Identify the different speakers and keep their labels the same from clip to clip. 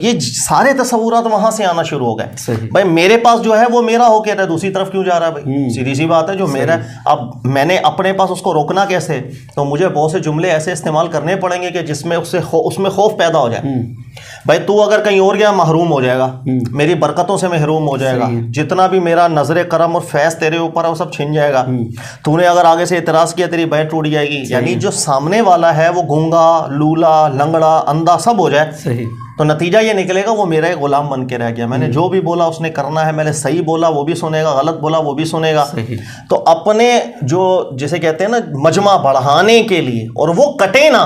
Speaker 1: ये सारे तस्वुरात वहां से आना शुरू हो गए। भाई मेरे पास जो है वो मेरा हो कह रहा है, दूसरी तरफ क्यों जा रहा है भाई? सीधी सी बात है, जो मेरा है अब मैंने अपने पास उसको रोकना कैसे? तो मुझे बहुत से जुमले ऐसे इस्तेमाल करने पड़ेंगे कि जिसमें उसमें खौफ पैदा हो जाए। भाई तू अगर कहीं और गया महरूम हो जाएगा, मेरी बरकतों से महरूम हो जाएगा, जितना भी मेरा नजर करम और फैज तेरे ऊपर है वो सब छिन जाएगा। तूने अगर आगे से इतराज किया तेरी बैठ टूट जाएगी। यानी जो सामने वाला है वो गूंगा, लूला, लंगड़ा, अंधा सब हो जाए तो नतीजा ये निकलेगा वो मेरा एक गुलाम बन के रह गया। मैंने जो भी बोला उसने करना है, मैंने सही बोला वो भी सुनेगा, गलत बोला वो भी सुनेगा। तो अपने जो जिसे कहते हैं ना मजमा बढ़ाने के लिए और वो कटे ना,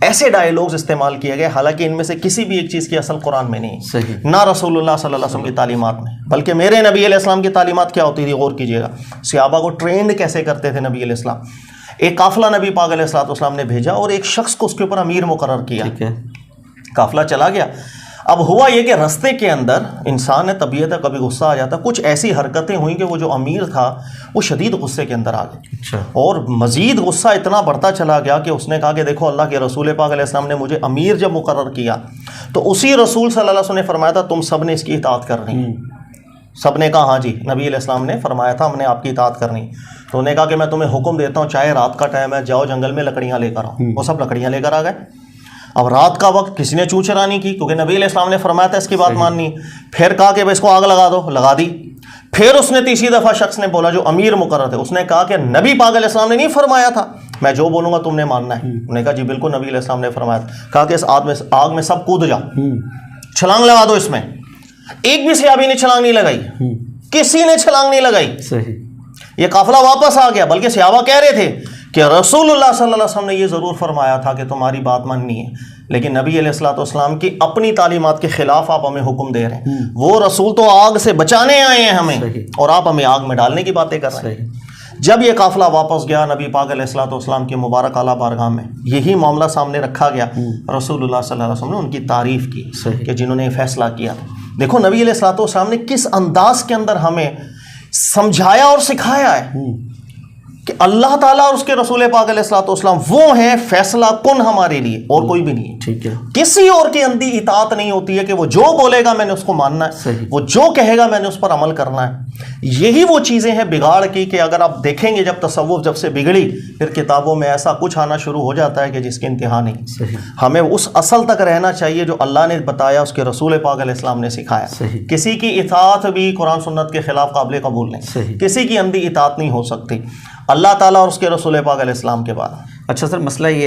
Speaker 1: ऐसे डायलॉग्स इस्तेमाल किए गए। हालांकि इनमें से किसी भी एक चीज की असल कुरान में नहीं, ना रसूलुल्लाह सल्लल्लाहु अलैहि वसल्लम की तालीमात में, बल्कि मेरे नबी अलैहि सलाम की तालीमात क्या होती थी गौर कीजिएगा। सहाबा को ट्रेंड कैसे करते थे नबी अलैहि सलाम। एक काफिला नबी पाक अलैहि सलाम ने भेजा और एक शख्स को उसके ऊपर अमीर मुकर्रर किया। काफिला चला गया। अब हुआ ये कि रास्ते के अंदर इंसान है, तबीयत है, कभी गुस्सा आ जाता। कुछ ऐसी हरकतें हुई कि वो जो अमीर था वो शदीद गुस्से के अंदर आ गया। और मजीद गुस्सा इतना बढ़ता चला गया कि उसने कहा कि देखो अल्लाह के रसूल पाक अलैहिस्सलाम ने मुझे अमीर जब मुकर्रर किया तो उसी रसूल सल्लल्लाहु अलैहि वसल्लम ने फरमाया था तुम सब ने इसकी इताअत करनी। सब ने कहा हाँ जी, नबी अलैहिस्सलाम ने फरमाया था हमने आपकी इताअत करनी। तो उन्होंने कहा कि मैं तुम्हें हुक्म देता हूँ, चाहे रात का टाइम है, जाओ जंगल में लकड़ियाँ लेकर आओ। वो सब लकड़ियाँ लेकर आ गए। अब रात का वक्त किसी ने चूं चरानी की, क्योंकि नबी अलैहिस्सलाम ने फरमाया था इसकी बात माननी। फिर कहा कि भाई इसको आग लगा दो, लगा दी। फिर उसने तीसरी दफा शख्स ने बोला जो अमीर मुकर्रर थे, उसने कहा कि नबी पाक अलैहिस्सलाम ने नहीं फरमाया था मैं जो बोलूंगा तुमने मानना है। उन्होंने कहा जी बिल्कुल नबी अलैहिस्सलाम ने फरमाया था। कहा कि इस आग में सब कूद जाओ, छलांग लगा दो इसमें। एक भी सहाबी ने छलांग नहीं लगाई, किसी ने छलांग नहीं लगाई। ये काफिला वापस आ गया। बल्कि सहाबा कह रहे थे कि रसूलुल्लाह सल्लल्लाहु अलैहि वसल्लम ने ये ज़रूर फरमाया था कि तुम्हारी बात माननी है, लेकिन नबी अलैहिस्सलाम की अपनी तालीमात के खिलाफ आप हमें हुक्म दे रहे हैं। वो रसूल तो आग से बचाने आए हैं हमें, और आप हमें आग में डालने की बातें कर रहे हैं। जब ये काफिला वापस गया नबी पाक अलैहिस्सलाम की मुबारक आला बारगाह में यही मामला सामने रखा गया। रसूलुल्लाह सल्लल्लाहु अलैहि वसल्लम ने उनकी तारीफ की कि जिन्होंने फैसला किया। देखो नबी अलैहिस्सलाम ने किस अंदाज के अंदर हमें समझाया और सिखाया है कि अल्लाह ताला और उसके रसूल पाक अलैहिस्सलाम वो हैं फैसला कुन हमारे लिए, और कोई भी नहीं है। ठीक है, किसी और की अंधी इताअत नहीं होती है कि वो जो बोलेगा मैंने उसको मानना है, वो जो कहेगा मैंने उस पर अमल करना है। यही वो चीजें हैं बिगाड़ की कि अगर आप देखेंगे जब तसव्वुफ जब से बिगड़ी फिर किताबों में ऐसा कुछ आना शुरू हो जाता है कि जिसकी इंतहा नहीं। हमें उस असल तक रहना चाहिए जो अल्लाह ने बताया, उसके रसूल पाक अलैहिस्सलाम ने सिखाया। किसी की इताअत भी कुरान सुन्नत के खिलाफ काबिल कबूल नहीं, किसी की अंधी इताअत नहीं हो सकती अल्लाह ताला और उसके रसूल पाक अलैहिस्सलाम के बाद।
Speaker 2: अच्छा सर, मसला ये